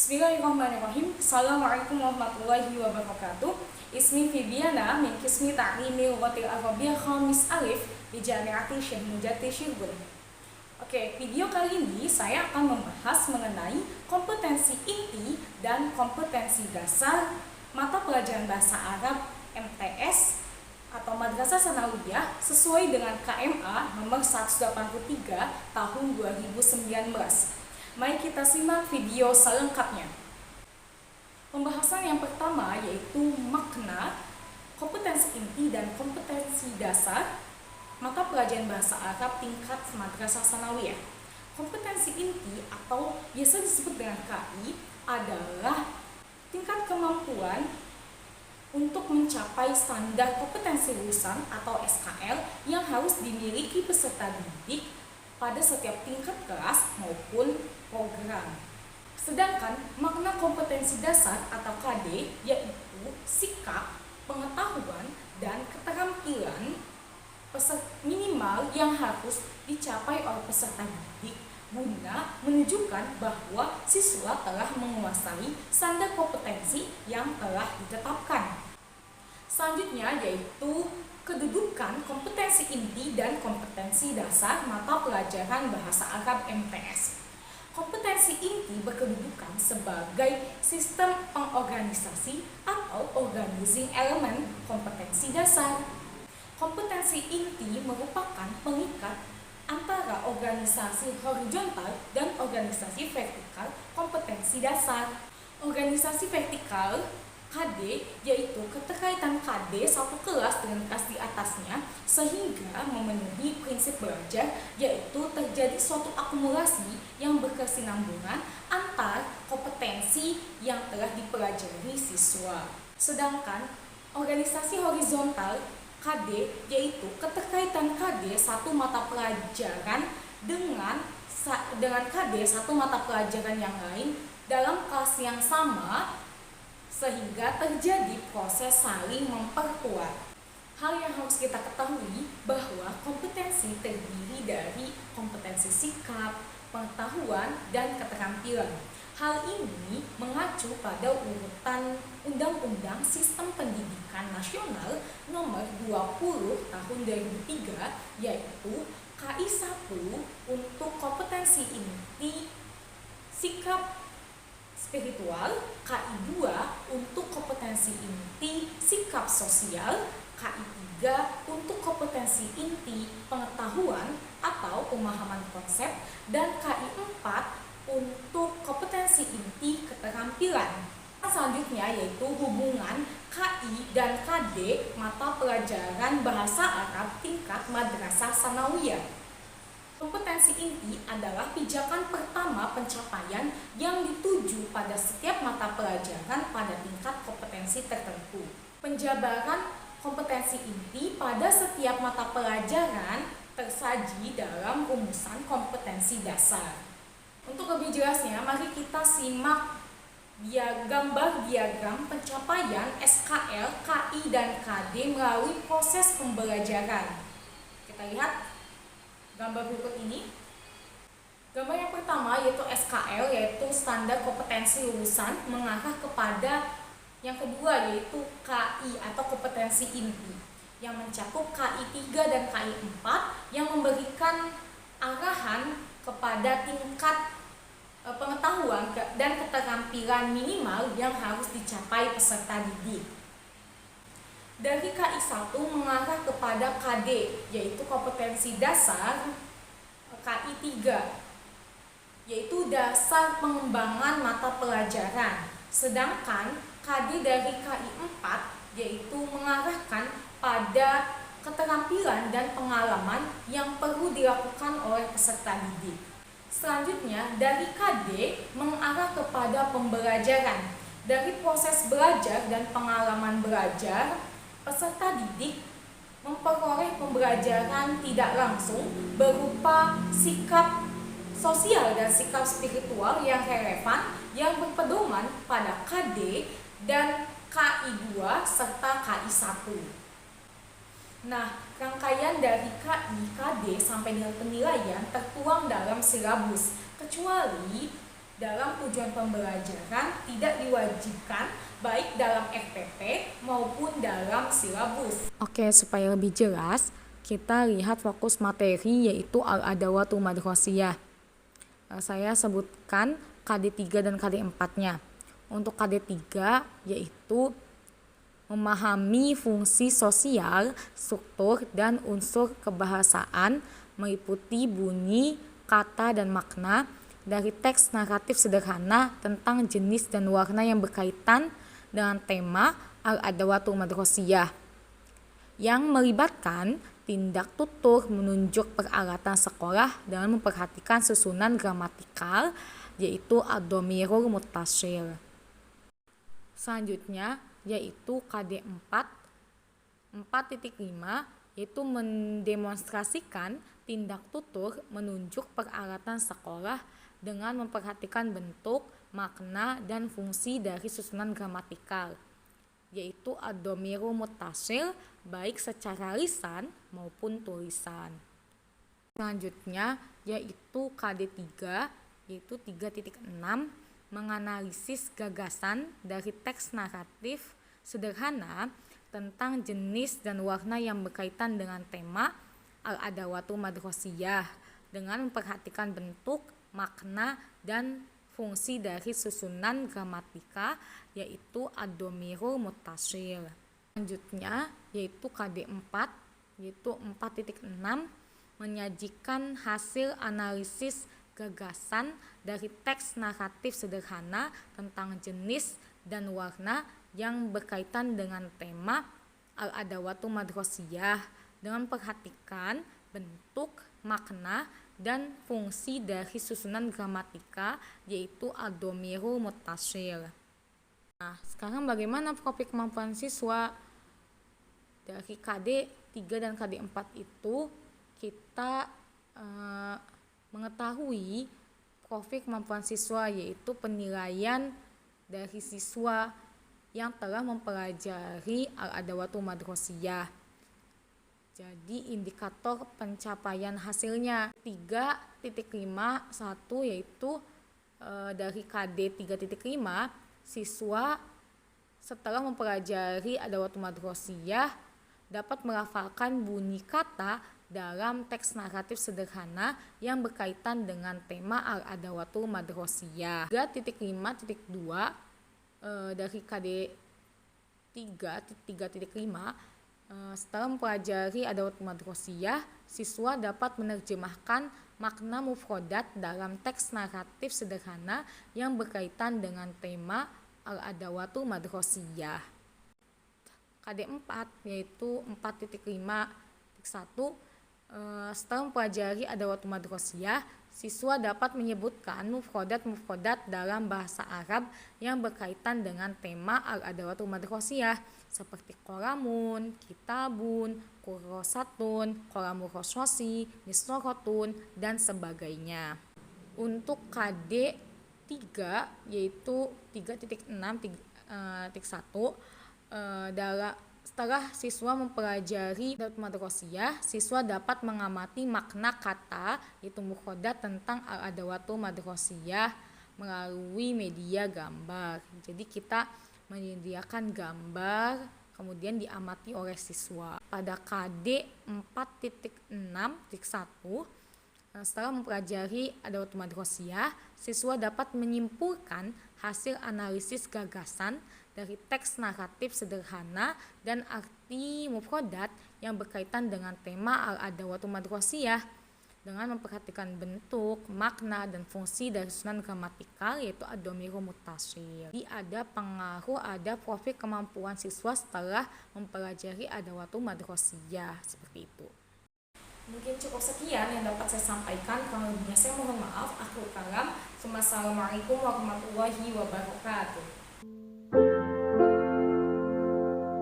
Bismillahirrahmanirrahim. Assalamualaikum warahmatullahi wabarakatuh. Ismi Fibiana min Qismi Ta'limi Lughatil Arabiyyah Khamis Alif di Jami'ati Syekh Mujati Cirebon. Oke, video kali ini saya akan membahas mengenai kompetensi inti dan kompetensi dasar mata pelajaran bahasa Arab MTS atau Madrasah Sanawiyah sesuai dengan KMA nomor 183 tahun 2019. Mari kita simak video selengkapnya. Pembahasan yang pertama yaitu makna, kompetensi inti dan kompetensi dasar mata pelajaran bahasa Arab tingkat Madrasah Sanawiyah. Kompetensi inti atau biasa disebut dengan KI adalah tingkat kemampuan untuk mencapai standar kompetensi lulusan atau SKL yang harus dimiliki peserta didik pada setiap tingkat kelas maupun program. Sedangkan makna kompetensi dasar atau KD yaitu sikap, pengetahuan, dan keterampilan minimal yang harus dicapai oleh peserta didik guna menunjukkan bahwa siswa telah menguasai standar kompetensi yang telah ditetapkan. Selanjutnya yaitu kedudukan kompetensi inti dan kompetensi dasar mata pelajaran bahasa Arab MTS. Kompetensi inti berkedudukan sebagai sistem pengorganisasi atau organizing element kompetensi dasar. Kompetensi inti merupakan pengikat antara organisasi horizontal dan organisasi vertikal kompetensi dasar. Organisasi vertikal KD yaitu keterkaitan KD satu kelas dengan kelas di atasnya sehingga memenuhi prinsip belajar, yaitu terjadi suatu akumulasi yang berkesinambungan antar kompetensi yang telah dipelajari siswa. Sedangkan organisasi horizontal KD yaitu keterkaitan KD satu mata pelajaran dengan KD satu mata pelajaran yang lain dalam kelas yang sama, sehingga terjadi proses saling memperkuat. Hal yang harus kita ketahui bahwa kompetensi terdiri dari kompetensi sikap, pengetahuan, dan keterampilan. Hal ini mengacu pada urutan Undang-Undang Sistem Pendidikan Nasional nomor 20 tahun 2003 yaitu KI 1 untuk kompetensi inti sikap spiritual, KI 2 untuk kompetensi inti sikap sosial, KI 3 untuk kompetensi inti pengetahuan atau pemahaman konsep, dan KI 4 untuk kompetensi inti keterampilan. Selanjutnya yaitu hubungan KI dan KD mata pelajaran bahasa Arab tingkat Madrasah Sanawiyah. Kompetensi inti adalah pijakan pertama pencapaian yang dituju pada setiap mata pelajaran pada tingkat kompetensi tertentu. Penjabaran kompetensi inti pada setiap mata pelajaran tersaji dalam rumusan kompetensi dasar. Untuk lebih jelasnya, mari kita simak gambar diagram pencapaian SKL, KI, dan KD melalui proses pembelajaran. Kita lihat gambar berikut ini. Gambar yang pertama yaitu SKL, yaitu standar kompetensi lulusan, mengarah kepada yang kedua yaitu KI atau kompetensi inti yang mencakup KI 3 dan KI 4 yang memberikan arahan kepada tingkat pengetahuan dan keterampilan minimal yang harus dicapai peserta didik. Dari KI 1 mengarah kepada KD yaitu kompetensi dasar, KI 3 yaitu dasar pengembangan mata pelajaran, sedangkan KD dari KI 4 yaitu mengarahkan pada keterampilan dan pengalaman yang perlu dilakukan oleh peserta didik. Selanjutnya dari KD mengarah kepada pembelajaran. Dari proses belajar dan pengalaman belajar, peserta didik memperoleh pembelajaran tidak langsung berupa sikap sosial dan sikap spiritual yang relevan yang berpedoman pada KD dan KI 2 serta KI 1. Nah, rangkaian dari KI, KD sampai dengan penilaian tertuang dalam silabus, kecuali dalam tujuan pembelajaran tidak diwajibkan baik dalam FPP maupun dalam silabus. Oke, supaya lebih jelas, kita lihat fokus materi yaitu al-adawatul madrasiyah. Saya sebutkan KD3 dan KD4-nya. Untuk KD3 yaitu memahami fungsi sosial, struktur, dan unsur kebahasaan meliputi bunyi, kata, dan makna dari teks naratif sederhana tentang jenis dan warna yang berkaitan dengan tema al-adawatul madrasiyah yang melibatkan tindak tutur menunjuk peralatan sekolah dengan memperhatikan susunan gramatikal yaitu ad-dhamirul muttasil. Selanjutnya yaitu KD4 4.5 yaitu mendemonstrasikan tindak tutur menunjuk peralatan sekolah dengan memperhatikan bentuk, makna, dan fungsi dari susunan gramatikal yaitu ad-dhamirul muttasil baik secara lisan maupun tulisan. Selanjutnya yaitu KD3 yaitu 3.6 menganalisis gagasan dari teks naratif sederhana tentang jenis dan warna yang berkaitan dengan tema al-adawatul madrasiyah dengan memperhatikan bentuk, makna, dan fungsi dari susunan gramatika yaitu ad-dhamirul muttasil. Selanjutnya yaitu KD4 yaitu 4.6 menyajikan hasil analisis gagasan dari teks naratif sederhana tentang jenis dan warna yang berkaitan dengan tema al-adawatul madrasiyah dengan memperhatikan bentuk, makna, dan fungsi dari susunan gramatika yaitu ad-dhamirul muttasil. Nah, sekarang bagaimana profil kemampuan siswa dari KD3 dan KD4 itu kita mengetahui profil kemampuan siswa yaitu penilaian dari siswa yang telah mempelajari al-adawatul madrasiyah. Jadi indikator pencapaian hasilnya 3.51 yaitu dari KD 3.5 siswa setelah mempelajari adawatul madrasiyah dapat melafalkan bunyi kata dalam teks naratif sederhana yang berkaitan dengan tema al-adawatul madrasiyah. 3.5.2 dari KD 3.5 setelah mempelajari adawatul madrasiyah, siswa dapat menerjemahkan makna mufrodat dalam teks naratif sederhana yang berkaitan dengan tema al-adawatul madrasiyah. KD4 yaitu 4.5.1 setelah mempelajari adawatul madrasiyah, siswa dapat menyebutkan mufrodat dalam bahasa Arab yang berkaitan dengan tema al-adawatul madrasiyah seperti kolamun, kitabun, kurosatun, kolamul khososi, misrotun, dan sebagainya. Untuk KD 3 yaitu 3.6.1 setelah siswa mempelajari adawatul madrasiyah, siswa dapat mengamati makna kata yaitu mufrodat tentang al-adawatul madrasiyah melalui media gambar. Jadi kita menyediakan gambar kemudian diamati oleh siswa. Pada KD 4.6.1 setelah mempelajari adawatul madrasiyah, siswa dapat menyimpulkan hasil analisis gagasan dari teks naratif sederhana dan arti mufrodat yang berkaitan dengan tema al-adawatul madrasiyah dengan memperhatikan bentuk, makna, dan fungsi dari susunan gramatikal yaitu ad-dhamirul muttasil. Jadi ada profil kemampuan siswa setelah mempelajari adawatul madrasiyah seperti itu. Mungkin cukup sekian yang dapat saya sampaikan. Kalau lebihnya saya mohon maaf. Akhirul kalam. Wassalamualaikum warahmatullahi wabarakatuh.